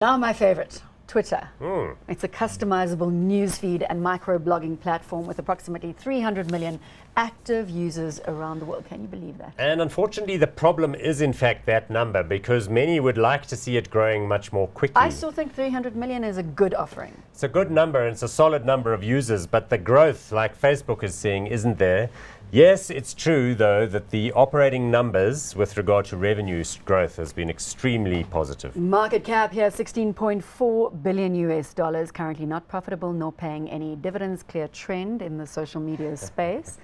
Now my favorite, Twitter. It's a customizable newsfeed and microblogging platform with approximately 300 million active users around the world. Can you believe that? And unfortunately, the problem is in fact that number, because many would like to see it growing much more quickly. I still think 300 million is a good offering. It's a good number and it's a solid number of users, but the growth, like Facebook is seeing, isn't there. Yes, it's true though that the operating numbers with regard to revenue growth has been extremely positive. Market cap here, $16.4 billion US, currently not profitable nor paying any dividends, clear trend in the social media space.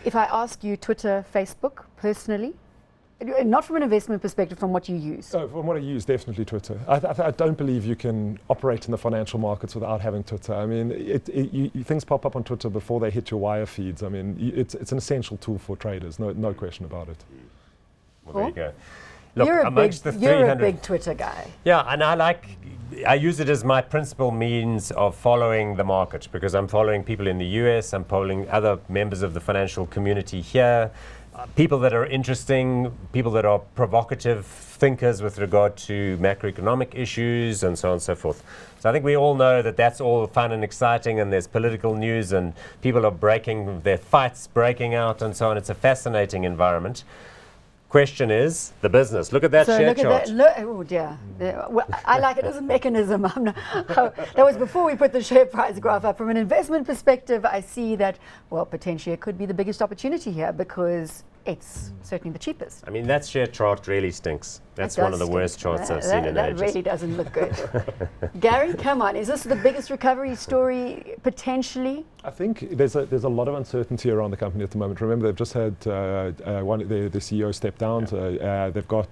If I ask you Twitter, Facebook, personally, not from an investment perspective, from what you use. Oh, from what I use, definitely Twitter. I don't believe you can operate in the financial markets without having Twitter. I mean, things pop up on Twitter before they hit your wire feeds. I mean, it's an essential tool for traders, no question about it. Well, there you go. Look, you're a big Twitter guy. Yeah, and I use it as my principal means of following the market, because I'm following people in the US, I'm following other members of the financial community here, people that are interesting, people that are provocative thinkers with regard to macroeconomic issues and so on and so forth. So I think we all know that that's all fun and exciting, and there's political news and people are their fights breaking out and so on. It's a fascinating environment. Question is the business. Look at that share chart. Oh dear. Well, I like it as a mechanism. That was before we put the share price graph up. From an investment perspective, I see that, well, potentially it could be the biggest opportunity here because it's certainly the cheapest. I mean, that share chart really stinks. That's one of the worst charts I've seen in ages. That really doesn't look good. Gary, come on. Is this the biggest recovery story potentially? I think there's a lot of uncertainty around the company at the moment. Remember, they've just had the CEO step down. They've got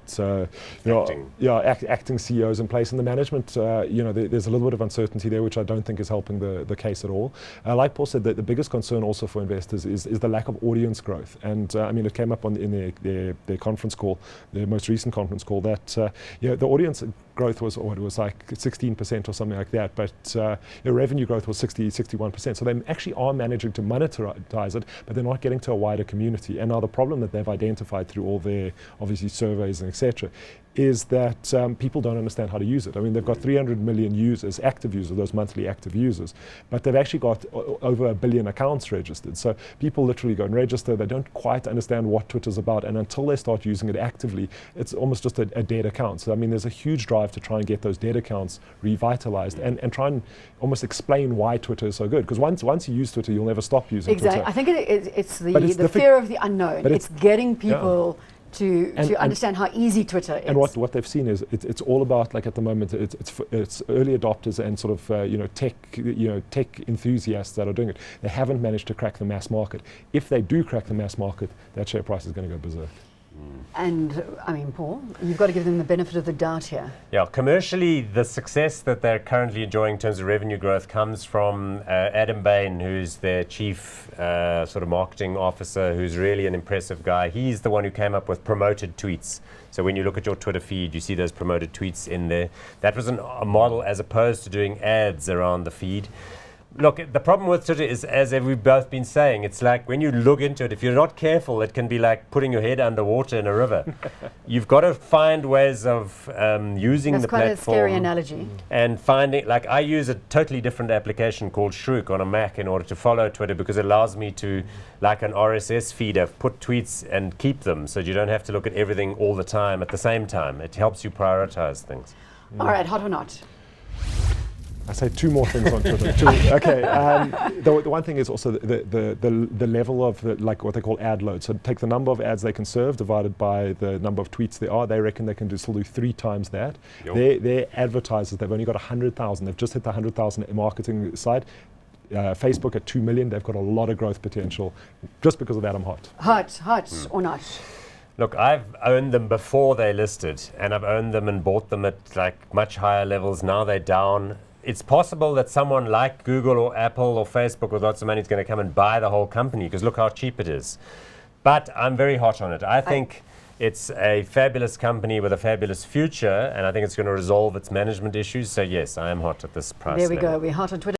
acting CEOs in place, and the management. There's a little bit of uncertainty there, which I don't think is helping the case at all. Like Paul said, the biggest concern also for investors is the lack of audience growth. And I mean, it came up in their conference call, their most recent conference call, that the audience growth was like 16% or something like that, but revenue growth was 61%. So they actually are managing to monetize it, but they're not getting to a wider community. And now the problem that they've identified through all their obviously surveys and etc. is that people don't understand how to use it. I mean, they've got 300 million users, active users, those monthly active users, but they've actually got over 1 billion accounts registered. So people literally go and register. They don't quite understand what Twitter's about, and until they start using it actively, it's almost just a dead account. So I mean, there's a huge drive to try and get those dead accounts revitalized and try and almost explain why Twitter is so good. Because once you use Twitter, you'll never stop using Twitter. I think it's the fear of the unknown. It's getting people to understand how easy Twitter is. And what they've seen is it's all about, like, at the moment it's early adopters and sort of tech enthusiasts that are doing it. They haven't managed to crack the mass market. If they do crack the mass market, that share price is going to go berserk. And I mean, Paul, you've got to give them the benefit of the doubt here. Yeah, commercially, the success that they're currently enjoying in terms of revenue growth comes from Adam Bain, who's their chief sort of marketing officer, who's really an impressive guy. He's the one who came up with promoted tweets. So when you look at your Twitter feed, you see those promoted tweets in there. That was a model as opposed to doing ads around the feed. Look, the problem with Twitter is, as we've both been saying, it's like when you look into it, if you're not careful, it can be like putting your head underwater in a river. You've got to find ways of using the platform. That's quite a scary analogy. And finding, like, I use a totally different application called Shrook on a Mac in order to follow Twitter, because it allows me to, like an RSS feeder, put tweets and keep them so you don't have to look at everything all the time at the same time. It helps you prioritize things. All right, hot or not? I say two more things on Twitter. Okay, the one thing is also the level of like what they call ad load. So take the number of ads they can serve divided by the number of tweets there are. They reckon they can still do 3 times that. Their advertisers, they've only got 100,000. They've just hit the 100,000 marketing side. Facebook at 2 million. They've got a lot of growth potential just because of that. I'm hot. Hot or not? Look, I've owned them before they listed, and I've owned them and bought them at like much higher levels. Now they're down. It's possible that someone like Google or Apple or Facebook with lots of money is going to come and buy the whole company, because look how cheap it is. But I'm very hot on it. I think it's a fabulous company with a fabulous future, and I think it's going to resolve its management issues. So yes, I am hot at this price There we level. go. We're hot on Twitter.